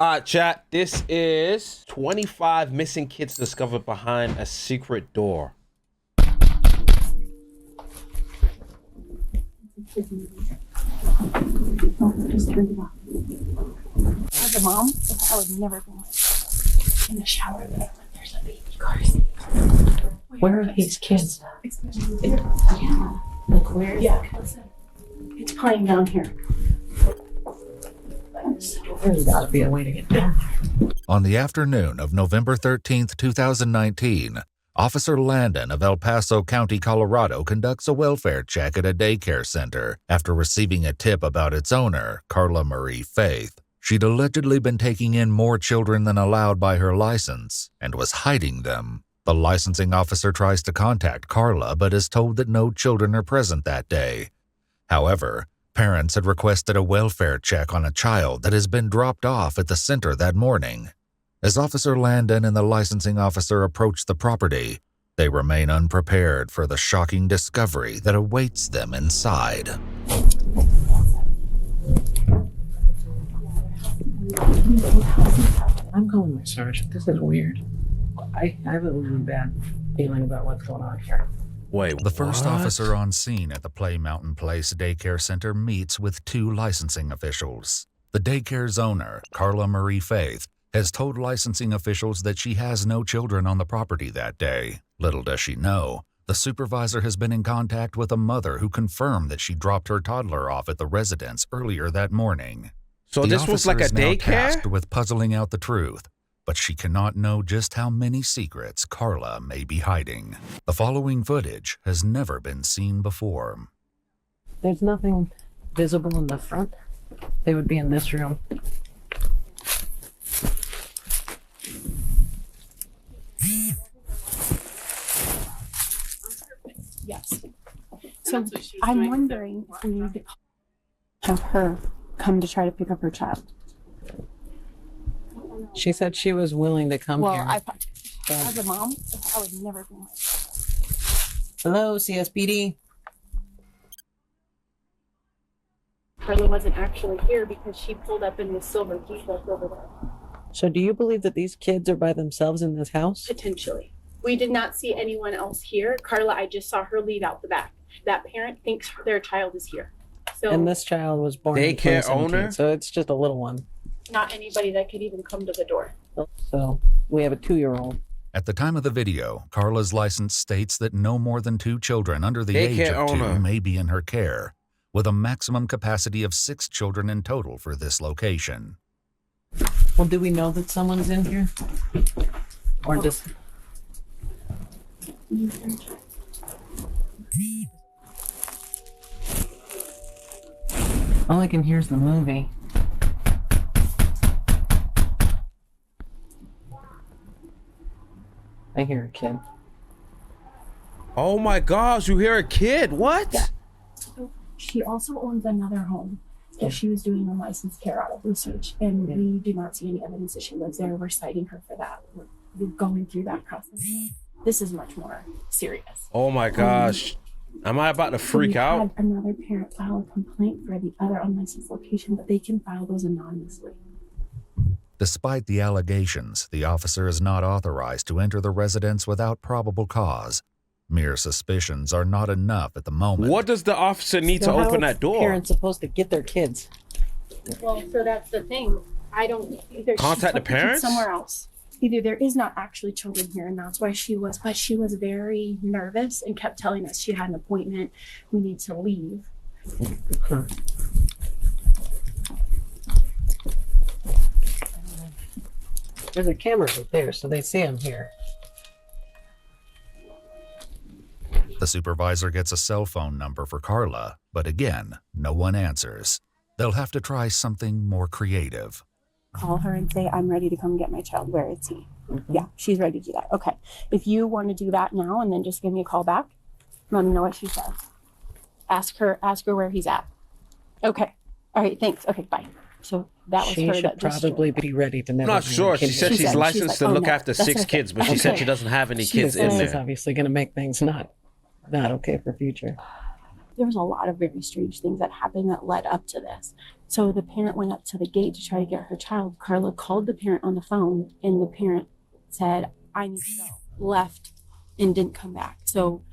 All right, chat. This is 25 missing kids discovered behind a secret door. Just turn it off. As a mom, I would never go in the shower when there's a baby car. Where are these kids? Yeah. Like where? Yeah. It's playing down here. There's got to be a way to get down there. On the afternoon of November 13th, 2019, Officer Landon of El Paso County, Colorado, conducts a welfare check at a daycare center after receiving a tip about its owner, Carla Marie Faith. She'd allegedly been taking in more children than allowed by her license and was hiding them. The licensing officer tries to contact Carla but is told that no children are present that day. However, parents had requested a welfare check on a child that has been dropped off at the center that morning. As Officer Landon and the licensing officer approach the property, they remain unprepared for the shocking discovery that awaits them inside. I'm calling my sergeant. This is weird. I have a really bad feeling about what's going on here. Wait, The first what? officer on scene at the Play Mountain Place daycare center meets with two licensing officials. The daycare's owner, Carla Marie Faith, has told licensing officials that she has no children on the property that day. Little does she know, the supervisor has been in contact with a mother who confirmed that she dropped her toddler off at the residence earlier that morning. So The this was like a officer is now tasked daycare? with puzzling out the truth, but she cannot know just how many secrets Carla may be hiding. The following footage has never been seen before. There's nothing visible in the front. They would be in this room. Yes. So I'm wondering if we need to have her come to try to pick up her child. She said she was willing to come Well, here. as a mom, I would never go. Hello, CSPD. Carla wasn't actually here because she pulled up in the silver Jeep that's over there. So do you believe that these kids are by themselves in this house? Potentially. We did not see anyone else here. Carla, I just saw her leave out the back. That parent thinks their child is here. So And this child was born in Daycare 2017, owner? so it's just a little one. not anybody that could even come to the door. So we have a 2-year-old. At the time of the video, Carla's license states that no more than 2 children under the age Daycare of 2 owner. may be in her care, with a maximum capacity of 6 children in total for this location. Well, do we know that someone's in here? Or just... All I can hear is the movie. I hear a kid. Oh my gosh, you hear a kid? What? Yeah. She also owns another home that she was doing unlicensed care out of research, and we do not see any evidence that she lives there. We're citing her for that. We're going through that process. This is much more serious. Oh my gosh. Am I about to freak we out? Had another parent file a complaint for the other unlicensed location, but they can file those anonymously. Despite the allegations, the officer is not authorized to enter the residence without probable cause. Mere suspicions are not enough at the moment. What does the officer need to how open are that door? Parents supposed to get their kids. Well, so that's the thing. I don't either. Contact the parents? Somewhere else. Either there is not actually children here, and that's why she was. But she was very nervous and kept telling us she had an appointment. We need to leave. Huh. There's a camera right there, so they see I'm here. The supervisor gets a cell phone number for Carla, but again, no one answers. They'll have to try something more creative. Call her and say, I'm ready to come get my child. Where is he? Yeah, she's ready to do that. Okay. If you want to do that now and then just give me a call back, let me know what she says. Ask her where he's at. Okay. All right, thanks. Okay, bye. So that was She her should that just probably be ready to I'm never not bring sure. a kid She said here. she's she's licensed like, to oh, look no, after that's 6 okay. kids, but she said Okay. she doesn't have any She kids said- in This is there. obviously going to make things not okay for future. There was a lot of very strange things that happened that led up to this. So the parent went up to the gate to try to get her child. Carla called the parent on the phone, and the parent said, I need to go. Left and didn't come back. So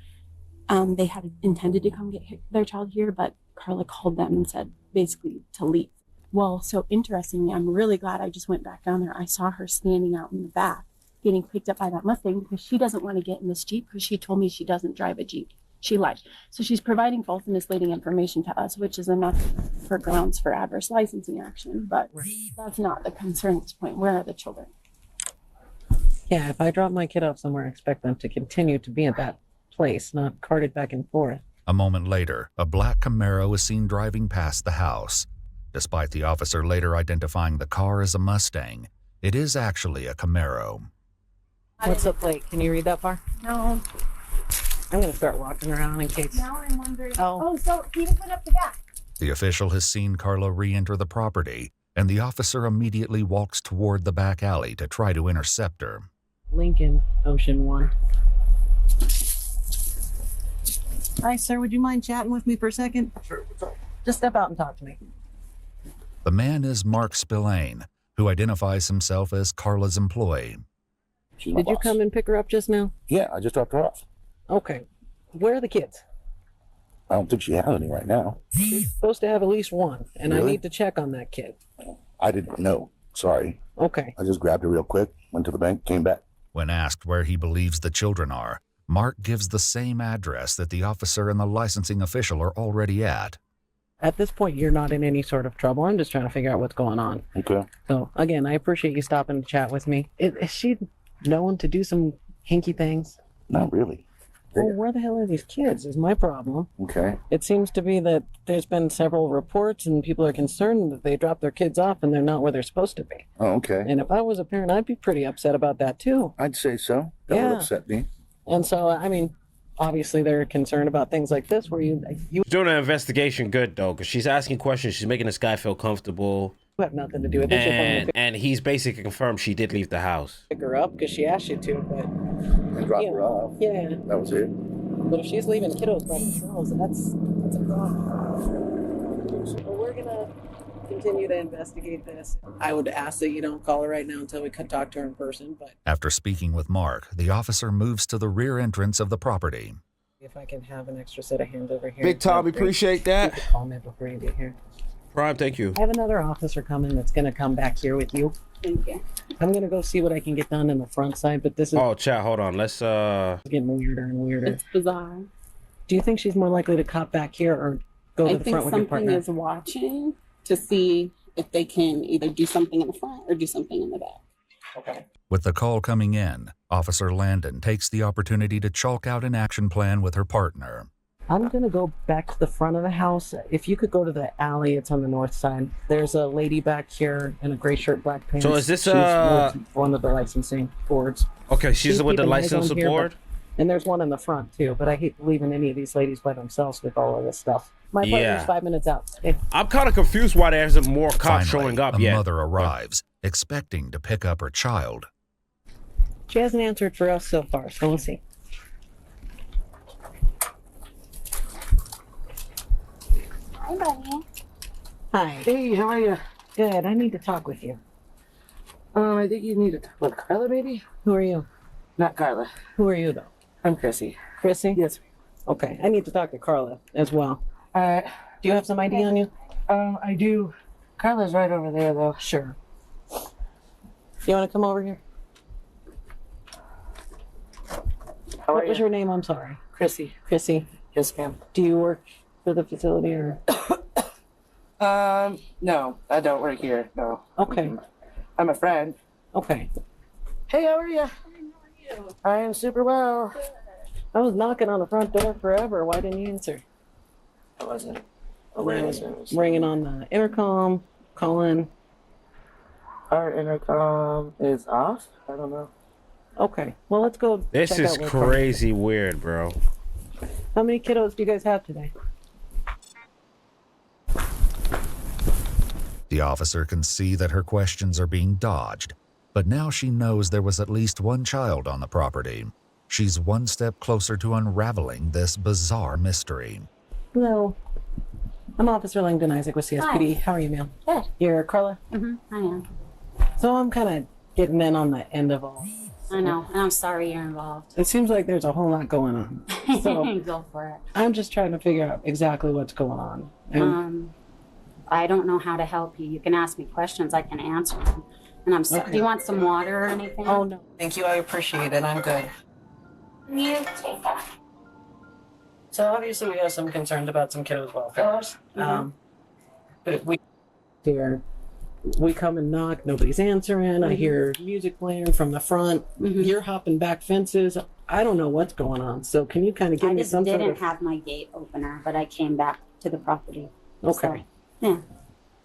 they had intended to come get their child here, but Carla called them and said basically to leave. Well, so interestingly, I'm really glad I just went back down there. I saw her standing out in the back getting picked up by that Mustang because she doesn't want to get in this Jeep because she told me she doesn't drive a Jeep. She lied. So she's providing false and misleading information to us, which is enough for grounds for adverse licensing action. But that's not the concern at this point. Where are the children? Yeah, if I drop my kid off somewhere, I expect them to continue to be at that place, not carted back and forth. A moment later, a black Camaro is seen driving past the house. Despite the officer later identifying the car as a Mustang, it is actually a Camaro. What's the plate? Can you read that far? No. I'm going to start walking around in case. Now I'm wondering. Oh. So he just went up the back. The official has seen Carla re-enter the property, and the officer immediately walks toward the back alley to try to intercept her. Lincoln, Ocean 1. Hi, sir. Would you mind chatting with me for a second? Sure. What's up? Just step out and talk to me. The man is Mark Spillane, who identifies himself as Carla's employee. Did you come and pick her up just now? Yeah, I just dropped her off. Okay. Where are the kids? I don't think she has any right now. She's supposed to have at least one, and I Really? need to check on that kid. I didn't know. Sorry. Okay. I just grabbed her real quick, went to the bank, came back. When asked where he believes the children are, Mark gives the same address that the officer and the licensing official are already at. At this point, you're not in any sort of trouble. I'm just trying to figure out what's going on. Okay. So, again, I appreciate you stopping to chat with me. Is she known to do some hinky things? Not really. Well, where the hell are these kids is my problem. Okay. It seems to be that there's been several reports and people are concerned that they drop their kids off and they're not where they're supposed to be. Oh, okay. And if I was a parent, I'd be pretty upset about that too. I'd say so. That Yeah. would upset me. And so, I mean, obviously they're concerned about things like this where you She's doing an investigation good, though, because she's asking questions. She's making this guy feel comfortable. have nothing to do with it. And he's basically confirmed she did leave the house. Pick her up because she asked you to, but And drop Yeah. her off. yeah. That was it. But if she's leaving kiddos by themselves, that's a problem. So we're gonna continue to investigate this. I would ask that you don't call her right now until we can talk to her in person, but After speaking with Mark, the officer moves to the rear entrance of the property. if I can have an extra set of hands over here. Big Tom, we that'd be great. appreciate You that. could call me before you get here. Prime, thank you. I have another officer coming that's gonna come back here with you. Thank you. I'm gonna go see what I can get done in the front side, but this is Oh, chat, hold on. Let's getting weirder and weirder. It's bizarre. Do you think she's more likely to cop back here or go to I the think front with your something partner? is watching to see if they can either do something in the front or do something in the back. Okay. With the call coming in, Officer Landon takes the opportunity to chalk out an action plan with her partner. I'm gonna go back to the front of the house. If you could go to the alley, it's on the north side. There's a lady back here in a gray shirt, black pants. So is this, She's with one of the licensing boards? Okay, she's with the keeping eyes license on here, board. And there's one in the front too, but I hate leaving any of these ladies by themselves with all of this stuff. My partner's Yeah. 5 minutes out. Hey, I'm kind of confused why there isn't more cops Finally, showing up a yet. mother arrives, expecting to pick up her child. she hasn't answered for us so far, so we'll see. Hi, buddy. Hi. Hey, how are you? Good. I need to talk with you. I think you need to talk with Carla, maybe? Who are you? Not Carla. Who are you, though? I'm Chrissy. Chrissy? Yes. Okay. I need to talk to Carla as well. Alright. Do you have some ID on you? I do. Carla's right over there, though. Sure. You want to come over here? How What are was you? your name? I'm sorry. Chrissy. Chrissy. Yes, ma'am. Do you work for the facility or? No, I don't work here. No. Okay. I'm a friend. Okay. Hey, how are you? I am super well. I was knocking on the front door forever. Why didn't you answer? I wasn't I aware was there was- ringing on the intercom, calling. Our intercom is off? I don't know. Okay. Well, let's go. This check is out what's going- crazy weird, bro. How many kiddos do you guys have today? The officer can see that her questions are being dodged, but now she knows there was at least one child on the property. She's one step closer to unraveling this bizarre mystery. Hello. I'm Officer Langdon Isaac with CSPD. How are you, ma'am? Good. You're Carla? Mm-hmm. I am. So I'm kind of getting in on the end of all. I know. And I'm sorry you're involved. It seems like there's a whole lot going on. So Go for it. I'm just trying to figure out exactly what's going on. And I don't know how to help you. You can ask me questions. I can answer them. And I'm sorry. Okay. Do you want some water or anything? oh, no. Thank you. I appreciate it. I'm good. You take that. So obviously we have some concerns about some kiddos' welfare. But we come and knock, nobody's answering. I hear music playing from the front. You're hopping back fences. I don't know what's going on. So can you kind of give I me just some didn't sort of... have my gate opener, but I came back to the property. Okay. So, yeah.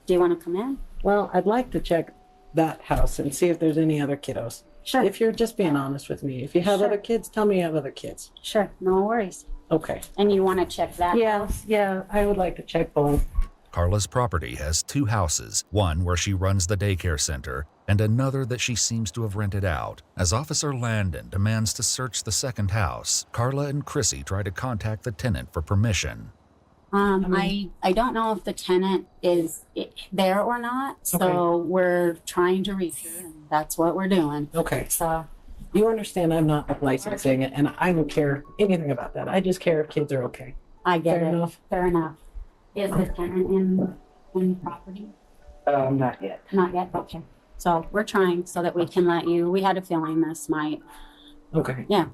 Do you want to come in? Well, I'd like to check that house and see if there's any other kiddos. Sure. If you're just being honest with me. If you have Sure. other kids, tell me you have other kids. Sure. No worries. Okay. And you want to check that? Yeah, I would like to check both. Carla's property has 2 houses, one where she runs the daycare center and another that she seems to have rented out. As Officer Landon demands to search the second house, Carla and Chrissy try to contact the tenant for permission. I don't know if the tenant is there or not, so we're trying to reach her, and that's what we're doing. Okay. So, You understand I'm not licensing it, and I don't care anything about that. I just care if kids are okay. I get Fair it. enough. Fair enough. Is the tenant in the property? Not yet. Not yet. Okay. So we're trying so that we can let you. We had a feeling this might. Okay. Yeah.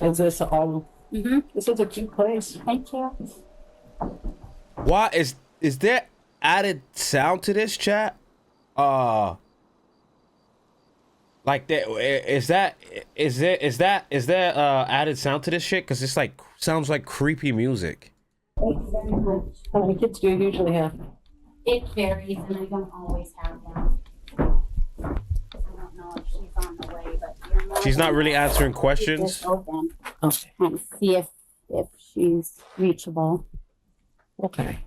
Is this all... This is a cute place. Thank you. Why is there added sound to this chat? Like that is there added sound to this shit? Cause it's like sounds like creepy music. Thank you very much. How many kids do you usually have? It varies, and I don't always have them. I don't know if she's on the way, but you're more She's not than really welcome answering to questions? just open Okay. and see if she's reachable. Okay.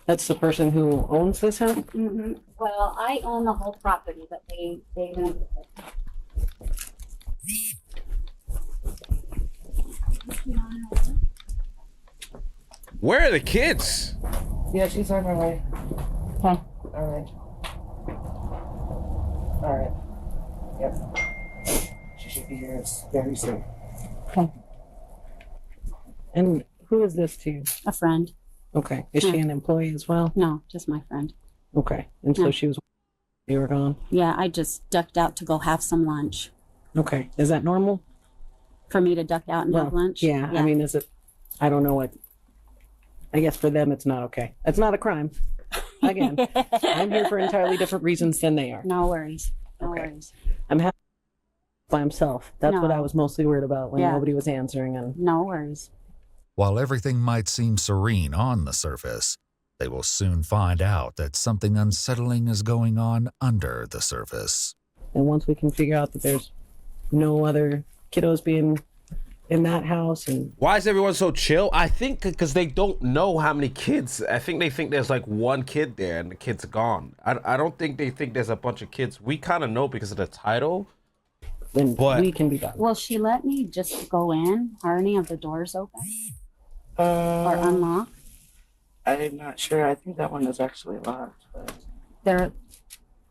That's the person who owns this house? Well, I own the whole property, but they rent it. Where are the kids? Yeah, she's on her way. Okay. All right. Yep. She should be here very soon. Okay. And who is this to you? A friend. Okay. Is she an employee as well? No, just my friend. Okay. And so she was... You were gone? Yeah, I just ducked out to go have some lunch. Okay. Is that normal? For me to duck out and have lunch? Yeah. I mean, is it... I don't know what... I guess for them, it's not okay. It's not a crime. Again, I'm here for entirely different reasons than they are. No worries. No Okay. worries. I'm happy by himself. That's what I No. was mostly worried about when Yeah. nobody was answering. And No worries. While everything might seem serene on the surface, they will soon find out that something unsettling is going on under the surface. once we can figure out that there's no other kiddos being in that house, and Why is everyone so chill? I think because they don't know how many kids. I think they think there's like one kid there and the kid's gone. I don't think they think there's a bunch of kids. We kind of know because of the title. then But- we can be done. Well, she let me just go in. Are any of the doors open or unlocked? I'm not sure. I think that one is actually locked. But...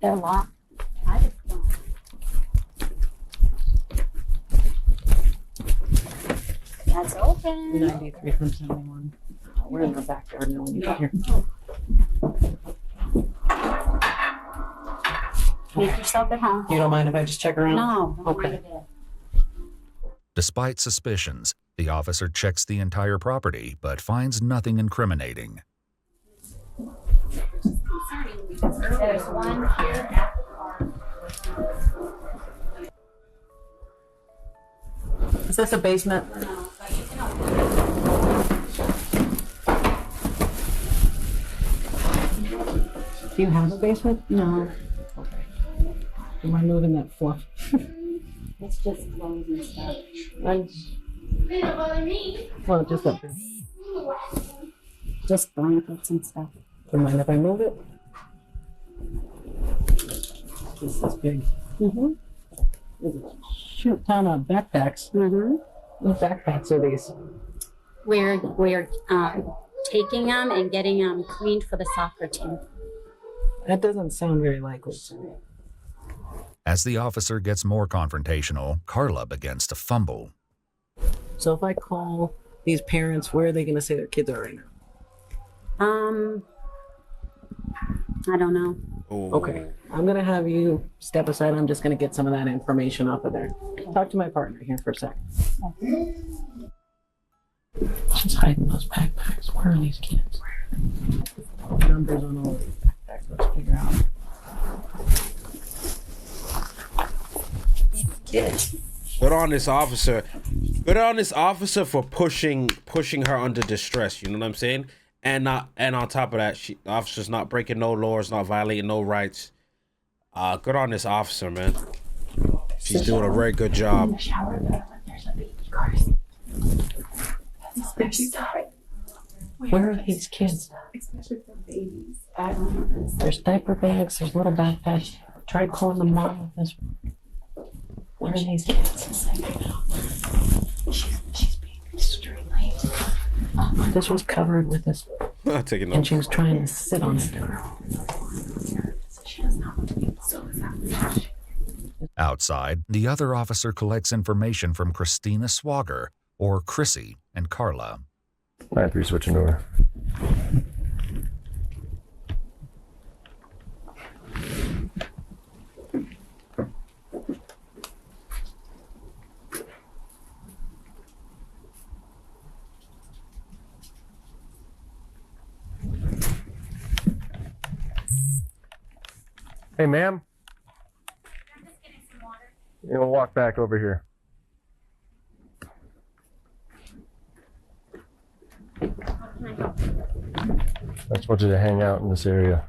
They're locked. I just don't. That's open. 93 from 71. We're in the backyard now when you get here. Make yourself at home. You don't mind if I just check around? No. don't Okay. mind a bit. Despite suspicions, the officer checks the entire property but finds nothing incriminating. There's one here at the car. Is this a basement? No, but you can open it. Do you have a basement? No, Okay. Do you mind moving that floor? it's just clothes and stuff. Well, just up there. Just blankets and stuff. Do you mind if I move it? This is big. Mm-hmm. There's a shoot ton of backpacks. Mm-hmm. What backpacks are these? we're taking them and getting them cleaned for the soccer team. That doesn't sound very likely to me. As the officer gets more confrontational, Carla begins to fumble. So if I call these parents, where are they going to say their kids are right now? I don't know. Okay, I'm going to have you step aside. I'm just going to get some of that information off of there. Talk to my partner here for a second. She's hiding those backpacks. Where are these kids? Numbers on all these backpacks. Let's figure out. Kids. Good on this officer. Good on this officer for pushing her under distress. You know what I'm saying? And on top of that, the officer's not breaking no laws, not violating no rights. Good on this officer, man. She's doing a very good job. Where are these kids? There's diaper bags, there's little backpacks. Try calling the mom of this. Where are these kids? She's being extremely. This was covered with this, Taking and she was trying to sit on it. Outside, the other officer collects information from Christina Swagger, or Chrissy, and Carla. 9-3 switching door. Hey, ma'am. I'm just getting some water. You know, walk back over here. I just want you to hang out in this area.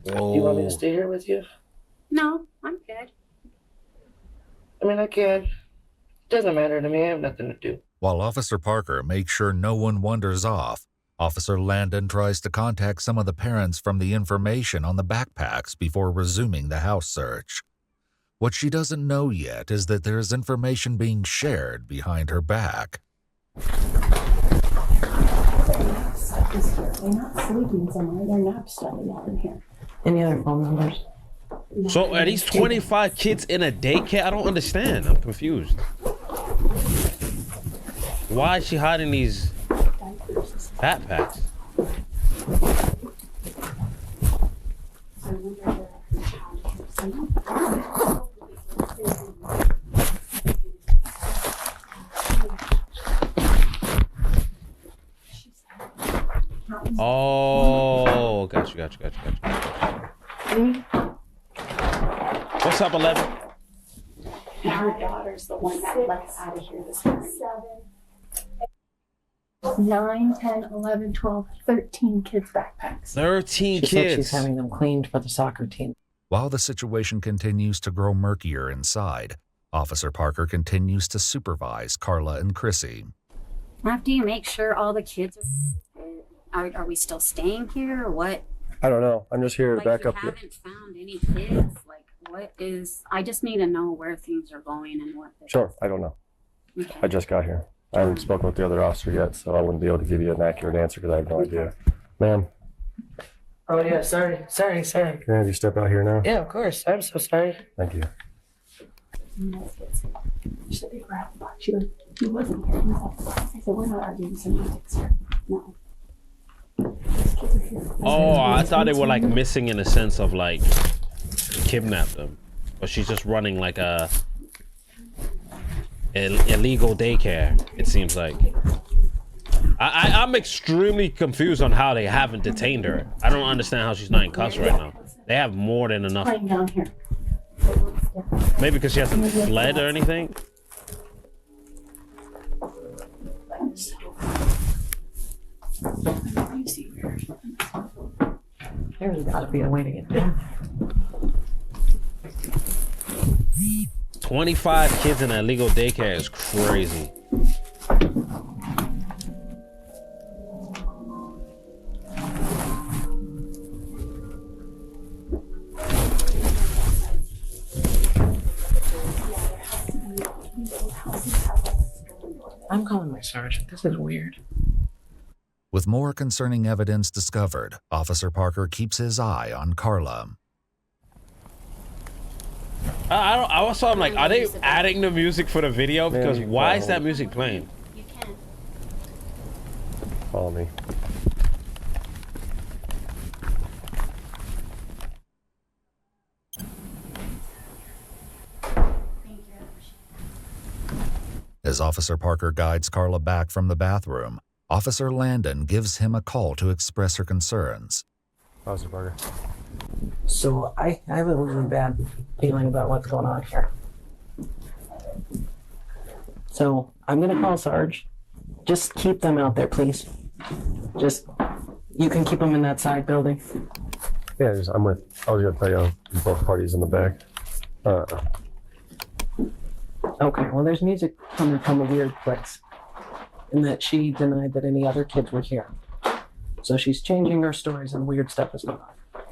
Whoa. You want me to stay here with you? No, I'm good. I mean, I can. Doesn't matter to me. I have nothing to do. While Officer Parker makes sure no one wanders off, Officer Landon tries to contact some of the parents from the information on the backpacks before resuming the house search. What she doesn't know yet is that there is information being shared behind her back. They're not sleeping somewhere. They're nap studying out in here. Any other phone numbers? So are these 25 kids in a daycare? I don't understand. I'm confused. Why is she hiding these backpacks? Oh, gotcha. What's up, 11? And her daughter's the one that left out of here this morning. 9, 10, 11, 12, 13 kids' backpacks. 13 She said she's kids. having them cleaned for the soccer team. While the situation continues to grow murkier inside, Officer Parker continues to supervise Carla and Chrissy. After you make sure all the kids are we still staying here or what? I don't know. I'm just here to Like back you up. haven't found any kids? Like what is, I just need to know where things are going and what. Sure, I don't know. Okay. I just got here. I haven't spoken with the other officer yet, so I wouldn't be able to give you an accurate answer because I have no idea. Ma'am, Oh, yeah. Sorry. can I have you step out here now? Yeah, of course. I'm so sorry. Thank you. She said they grabbed the box. She goes, he wasn't here. He was like, I said, we're not arguing semantics here. No. These kids are here. Oh, I thought they were like missing in the sense of like kidnapped them, but she's just running like a illegal daycare. It seems like. I'm extremely confused on how they haven't detained her. I don't understand how she's not in cuffs right now. They have more than enough. Playing down here. Maybe because she hasn't fled or anything. There's gotta be a way to get down. 25 kids in an illegal daycare is crazy. I'm calling my sergeant. This is weird. With more concerning evidence discovered, Officer Parker keeps his eye on Carla. I also I'm like, are they adding the music for the video? Because Maybe. why is that music playing? You can. Follow me. Thank you. As Officer Parker guides Carla back from the bathroom, Officer Landon gives him a call to express her concerns. Officer Parker. So I have a really bad feeling about what's going on here. So I'm gonna call Sarge. Just keep them out there, please. Just, you can keep them in that side building. Yeah, I was gonna tell you both parties in the back. Okay, well there's music coming from a weird place. And that she denied that any other kids were here. So she's changing her stories and weird stuff is going on.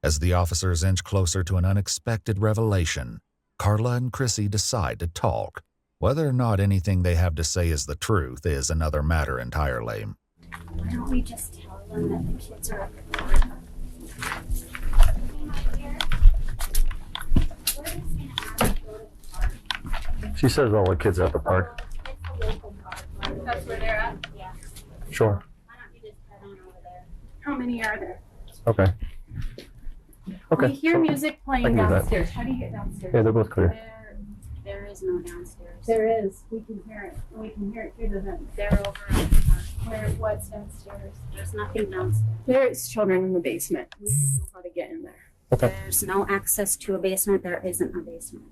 As the officers inch closer to an unexpected revelation, Carla and Chrissy decide to talk. Whether or not anything they have to say is the truth is another matter entirely. Why don't we just tell them that the kids are up at the park? We're just gonna have them go to the park. She says all the kids are at the park. It's a local park. That's where they're at? Yeah. Sure. Why don't you just head on over there? How many are there? Okay. Okay. We hear music I playing can do that. downstairs. How do you get downstairs? Yeah, they're both clear. There is no downstairs. There is. We can hear it. We can hear it through the vent. They're over at the park. Where? What's downstairs? There's nothing downstairs. There's children in the basement. We don't know how to get in there. Okay. There's no access to a basement. There isn't a basement.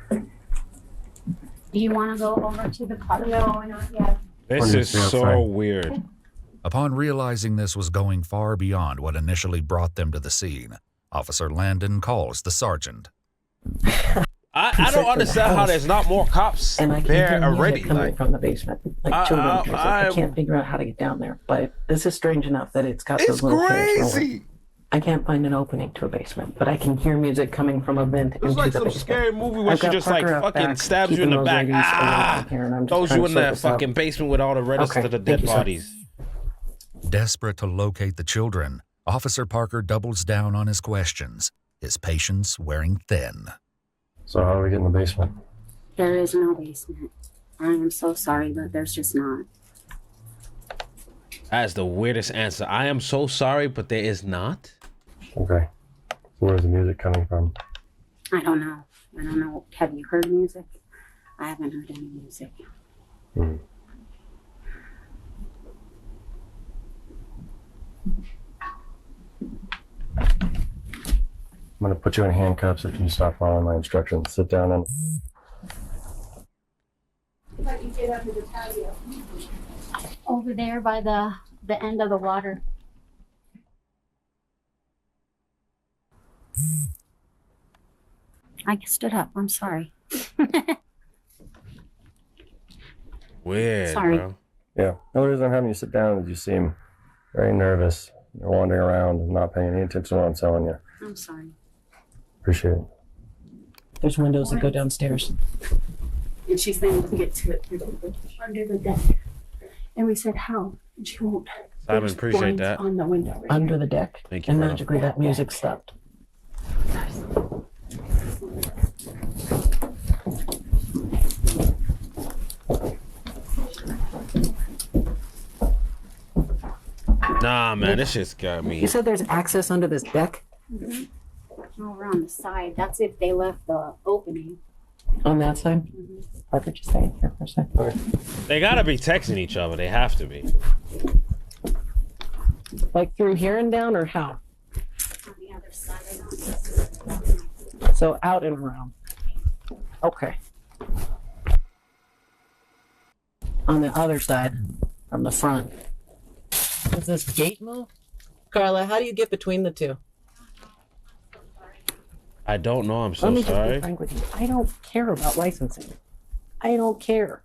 Do you want to go over to the park? No, not yet. This is so weird. Upon realizing this was going far beyond what initially brought them to the scene, Officer Landon calls the sergeant. I don't understand how there's not more cops And I can there hear music already. coming Like, from the basement. Like children. I I- can't figure out how to get down there. But this is strange enough that it's got it's those little stairs going. crazy. I can't find an opening to a basement, but I can hear music coming from a vent It's into like the some basement. scary movie where I've she got just like Parker out fucking back, stabs you in keeping the those back. ladies away from here, and I'm just Throws trying you to in sort that this out. fucking basement with all the rest Okay, of the thank dead you, sir. bodies. Desperate to locate the children, Officer Parker doubles down on his questions, his patience wearing thin. So how do we get in the basement? There is no basement. I am so sorry, but there's just not. That's the weirdest answer. I am so sorry, but there is not. Okay. Where's the music coming from? I don't know. I don't know. Have you heard music? I haven't heard any music. Hmm. I'm gonna put you in handcuffs if you stop following my instructions. Sit down and Let you get under the patio. Over there by the end of the water. I stood up. I'm sorry. Weird, Sorry. bro. yeah. The only reason I'm having you sit down is you seem very nervous. You're wandering around and not paying any attention to what I'm telling you. I'm sorry. Appreciate it. There's windows that go downstairs. And she's saying we can get to it through under the deck. And we said, how? And she won't. Simon, There's appreciate blinds that. on the window. Right Under the deck. Thank you, And brother. magically that music stopped. Nah, man, this shit's got me. You said there's access under this deck? Over on the side. That's if they left the opening. On that side? Parker, just stay here for a second. They gotta be texting each other. They have to be. Like through here and down, or how? On the other side. I don't So out and around. Okay. On the other side, from the front. Does this gate move? Carla, how do you get between the two? I don't know. I'm so Let me just be sorry. frank with you. I don't care about licensing. I don't care.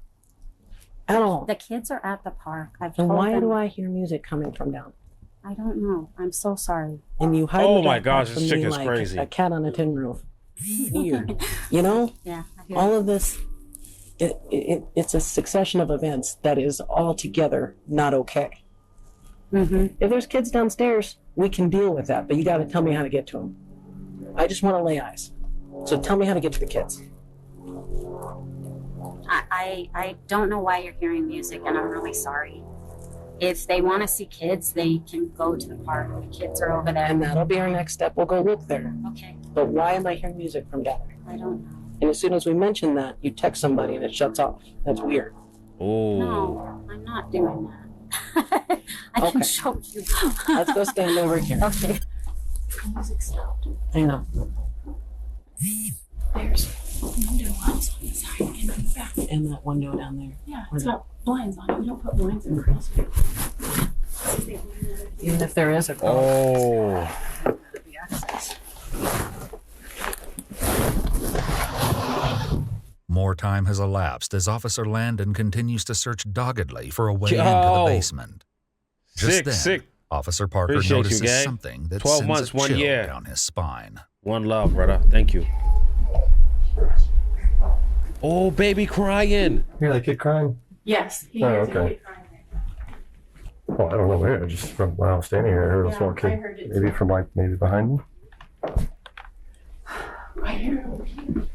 At all. The kids are at the park. I've And told why them. do I hear music coming from down? I don't know. I'm so sorry. And you hide Oh the my back gosh, from this chick me is like crazy. a cat on a tin roof. Weird. You know? Yeah. I hear All of this it's a succession of events that is altogether not okay. If there's kids downstairs, we can deal with that, but you got to tell me how to get to them. I just want to lay eyes. So tell me how to get to the kids. I don't know why you're hearing music, and I'm really sorry. If they want to see kids, they can go to the park. The kids are over there. And that'll be our next step. We'll go look there. Okay. But why am I hearing music from down there? I don't know. And as soon as we mention that, you text somebody and it shuts off. That's weird. Oh. No, I'm not doing that. I can show you. Let's go stand over here. Okay. Music stopped. I know. There's window ones on the side and in the back. And that window down there. Yeah, it's got blinds on it. We don't put blinds in the closet. Even if there is a call. Oh. The access. More time has elapsed as Officer Landon continues to search doggedly for a way into the basement. Just then, Officer Parker Appreciate you, notices gang. something that 12 sends months, a 1 chill year. down his spine. One love, brother. Thank you. Oh, baby crying. Hear that kid crying? Yes. He Oh, hears it. okay. Well, I don't know where. Just from when I was standing here, I heard this one I kid. heard it Maybe too. from maybe behind me. I hear it over here. Do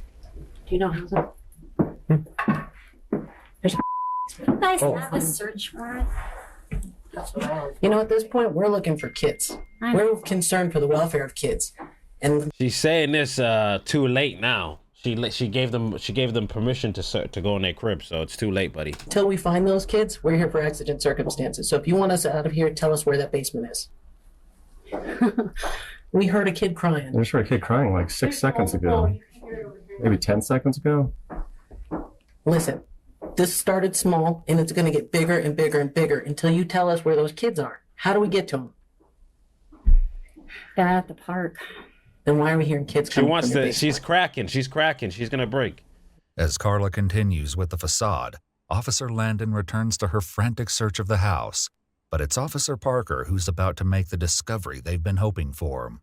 you know how's it? There's You guys have a search warrant? You know, at this point, we're looking for kids. We're concerned for the welfare of kids. And She's saying this too late now. She gave them permission to go in their crib, so it's too late, buddy. until we find those kids, we're here for exigent circumstances. So if you want us out of here, tell us where that basement is. We heard a kid crying. I just heard a kid crying like 6 seconds ago. Maybe 10 seconds ago. Listen, this started small, and it's going to get bigger and bigger and bigger until you tell us where those kids are. How do we get to them? They're at the park. Then why are we hearing kids She coming wants from your to. basement? She's cracking. She's gonna break. As Carla continues with the facade, Officer Landon returns to her frantic search of the house. But it's Officer Parker who's about to make the discovery they've been hoping for.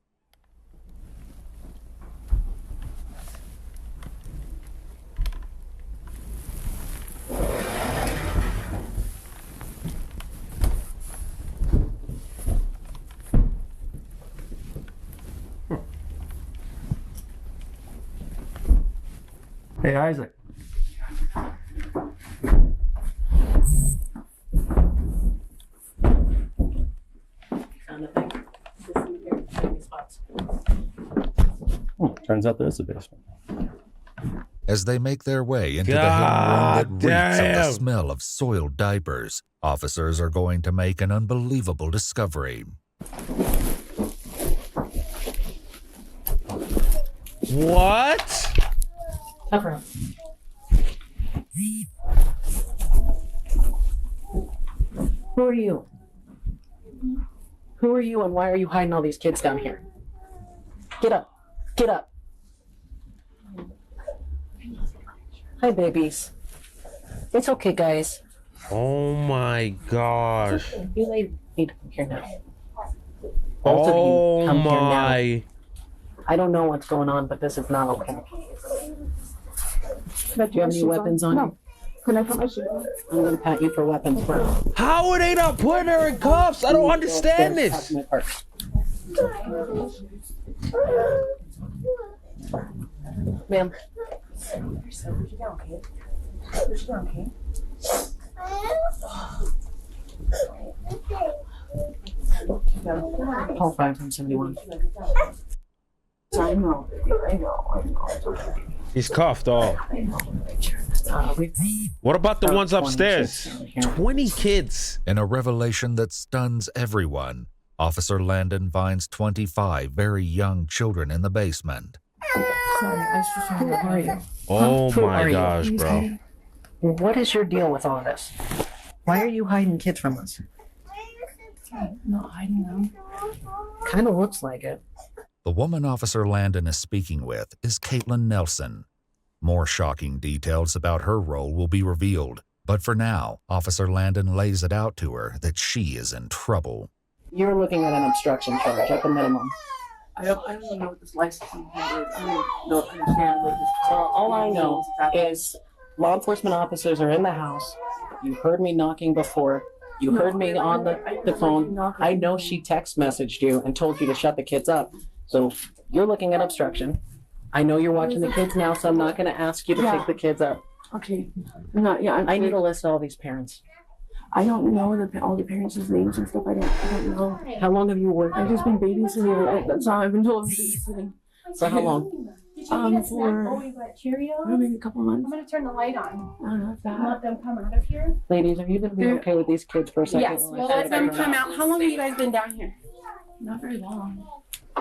Hey, Isaac. Found a thing. Spots. Turns out there's a basement. As they make their way into the God hidden room that reeks of the damn. smell of soiled diapers, officers are going to make an unbelievable discovery. What? Cover up. Who are you? Who are you and why are you hiding all these kids down here? Get up. Get up. Hi, babies. It's okay, guys. Oh my gosh. You need to come here now. Both of you Oh come here now. my. I don't know what's going on, but this is not okay. Do you have any weapons on you? Can I put my shoes on? I'm going to pat you for weapons first. How are they not putting her in cuffs? I don't understand Pass this. my purse. Ma'am. Call 571. I know. He's cuffed off. What about the ones 20 upstairs? kids down here. 20 kids. In a revelation that stuns everyone, Officer Landon finds 25 very young children in the basement. Sorry, I was just trying to Who are you? Oh Who my are you? gosh, bro. What is your deal with all this? Why are you hiding kids from us? not hiding them. Kind of looks like it. The woman Officer Landon is speaking with is Caitlin Nelson. More shocking details about her role will be revealed, but for now, Officer Landon lays it out to her that she is in trouble. You're looking at an obstruction charge at the minimum. I don't even know what this licensing thing is. I don't understand what this. All I know is law enforcement officers are in the house. You heard me knocking before. You heard me on the phone. I know she text messaged you and told you to shut the kids up. So you're looking at obstruction. I know you're watching the kids now, so I'm not going to ask you to pick the kids up. Okay. No, yeah. I need to list all these parents. I don't know all the parents' names and stuff. I don't know. How long have you worked? I've just been babysitting. That's all I've been told. Babysitting. For how long? For maybe a couple months. I'm gonna turn the light on. I don't know if that. Let them come out of here. Ladies, are you going to be okay with these kids for a second? Yes. while I Well, shut let it them down? come out. How long have you guys been down here? Not very long.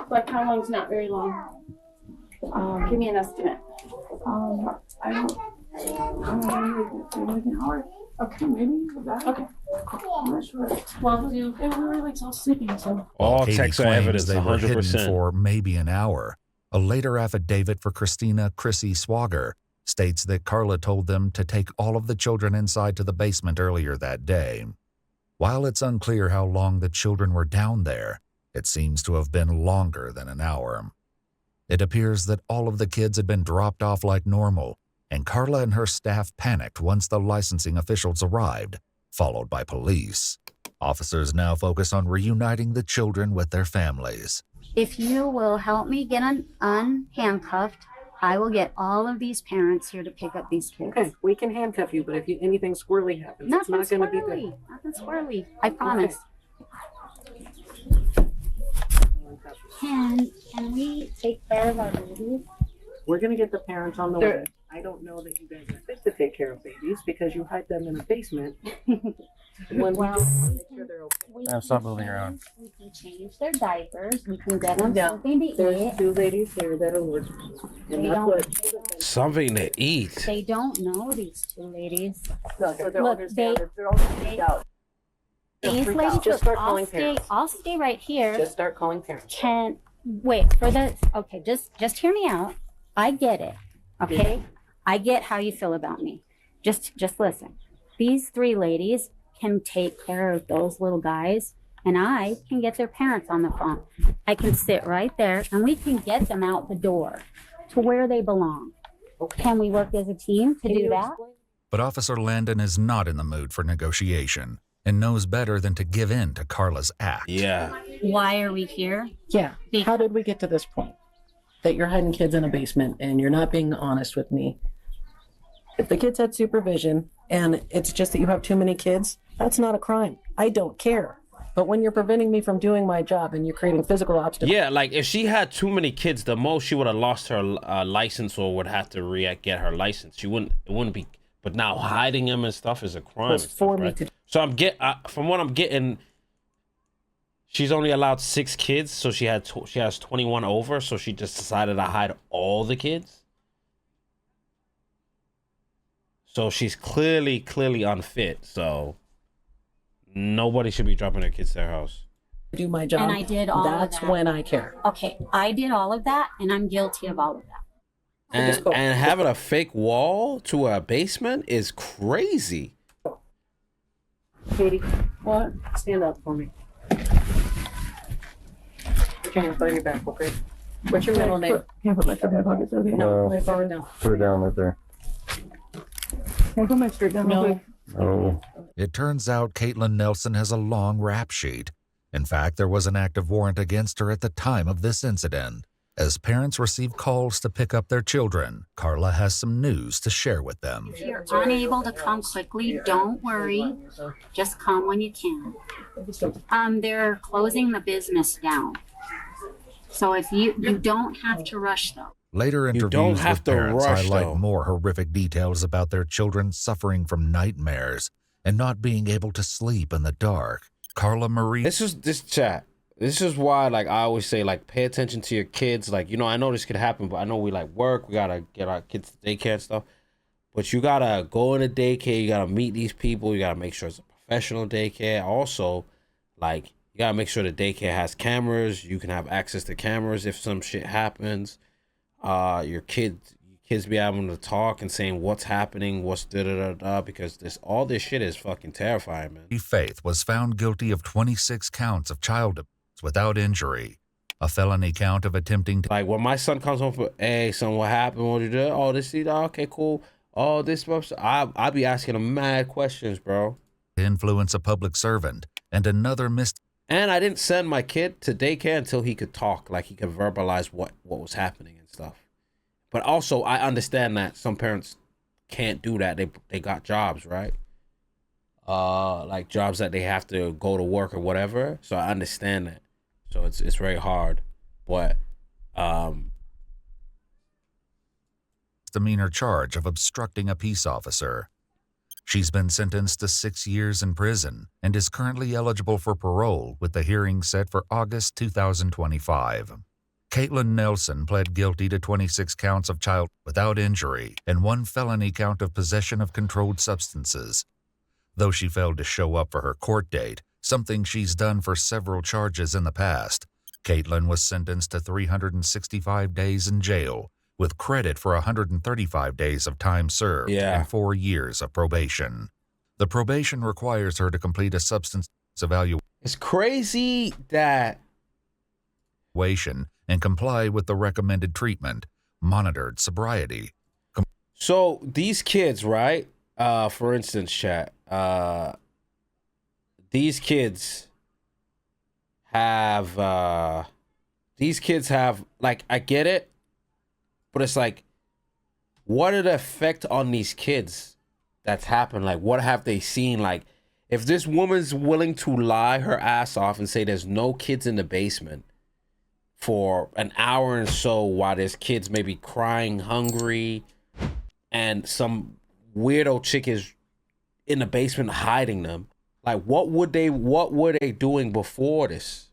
Like how long's not very long? Give me an estimate. I don't know, maybe like an hour. Okay, maybe that. Okay. I'm not sure. Well, we were like all sleeping, so. All Katie texts are claims evidence, they were hidden 100%. for maybe an hour. A later affidavit for Christina Chrissy Swager states that Carla told them to take all of the children inside to the basement earlier that day. While it's unclear how long the children were down there, it seems to have been longer than an hour. It appears that all of the kids had been dropped off like normal, and Carla and her staff panicked once the licensing officials arrived, followed by police. Officers now focus on reuniting the children with their families. If you will help me get unhandcuffed, I will get all of these parents here to pick up these kids. Okay, we can handcuff you, but if anything squirrely happens, Nothing it's not going to be squirrely. good. Nothing squirrely. I promise. Can we take care of our babies? We're going to get the parents on the way. I don't know that you guys are fit to take care of babies because you hide them in a basement. When we just make sure they're okay. Stop moving around. We can change their diapers. We can get them Yeah. something to There's eat. two ladies here that are allergic. And They that's don't- what. Something to eat. They don't know these two ladies. No, so they're Look, understand. they- They're all freaked out. These freak ladies, out. Just look, start I'll calling stay. parents. I'll stay right here. Just start calling parents. Can wait for the. Okay, just hear me out. I get it. Okay, I get how you feel about me. Just listen. These three ladies can take care of those little guys, and I can get their parents on the phone. I can sit right there, and we can get them out the door to where they belong. Can we work as a team to do that? But Officer Landon is not in the mood for negotiation and knows better than to give in to Carla's act. Yeah. Why are we here? Yeah. How did we get to this point? That you're hiding kids in a basement and you're not being honest with me. If the kids had supervision and it's just that you have too many kids, that's not a crime. I don't care. But when you're preventing me from doing my job and you're creating physical obstacles. Yeah, like if she had too many kids, the most she would have lost her license or would have to get her license. It wouldn't be. But now hiding them and stuff is a crime. Was for me right? to- So from what I'm getting, she's only allowed 6 kids, so she has 21 over. So she just decided to hide all the kids. So she's clearly unfit. So nobody should be dropping their kids to their house. Do my job. And I did all of That's that. when I care. Okay, I did all of that, and I'm guilty of all of that. And, go. and having a fake wall to a basement is crazy. Katie, what? Stand up for me. Put your hands behind your back, okay? What's your middle name? Can't put my shirt in my pockets, okay? No, No. lay forward down. Put it down right there. Can I put my shirt down real No. quick? Oh, It turns out Caitlin Nelson has a long rap sheet. In fact, there was an active warrant against her at the time of this incident. As parents receive calls to pick up their children, Carla has some news to share with them. If you're unable to come quickly, don't worry. Just come when you can. They're closing the business down. So if you don't have to rush though. Later You don't interviews have with to parents rush, highlight though. more horrific details about their children suffering from nightmares and not being able to sleep in the dark. Carla Marie This is why, like, I always say, like, pay attention to your kids. Like, I know this could happen, but I know we, like, work. We got to get our kids to daycare and stuff. But you got to go into daycare. You got to meet these people. You got to make sure it's a professional daycare. Also, like, you got to make sure the daycare has cameras. You can have access to cameras if some shit happens. Your kids be able to talk and saying what's happening, what's da-da-da-da, because all this shit is fucking terrifying, man. Faith was found guilty of 26 counts of child abuse without injury, a felony count of attempting to Like when my son comes home for, hey, son, what happened? What did you do? Oh, this, okay, cool. Oh, this was I be asking him mad questions, bro. Influence a public servant, and another And I didn't send my kid to daycare until he could talk, like he could verbalize what was happening and stuff. But also, I understand that some parents can't do that. They got jobs, right? Like jobs that they have to go to work or whatever. So I understand that. So it's very hard, but misdemeanor charge of obstructing a peace officer. She's been sentenced to 6 years in prison and is currently eligible for parole with the hearing set for August 2025. Caitlin Nelson pled guilty to 26 counts of child without injury and 1 felony count of possession of controlled substances. Though she failed to show up for her court date, something she's done for several charges in the past, Caitlin was sentenced to 365 days in jail, with credit for 135 days of time served and 4 years of probation. The probation requires her to complete a substance evaluation. It's crazy that And comply with the recommended treatment, monitored sobriety. So these kids, right? For instance, chat. These kids have like, I get it, but it's like, what are the effect on these kids that's happened? Like, what have they seen? Like, if this woman's willing to lie her ass off and say there's no kids in the basement for an hour and so while there's kids maybe crying, hungry, and some weirdo chick is in the basement hiding them, like, what were they doing before this?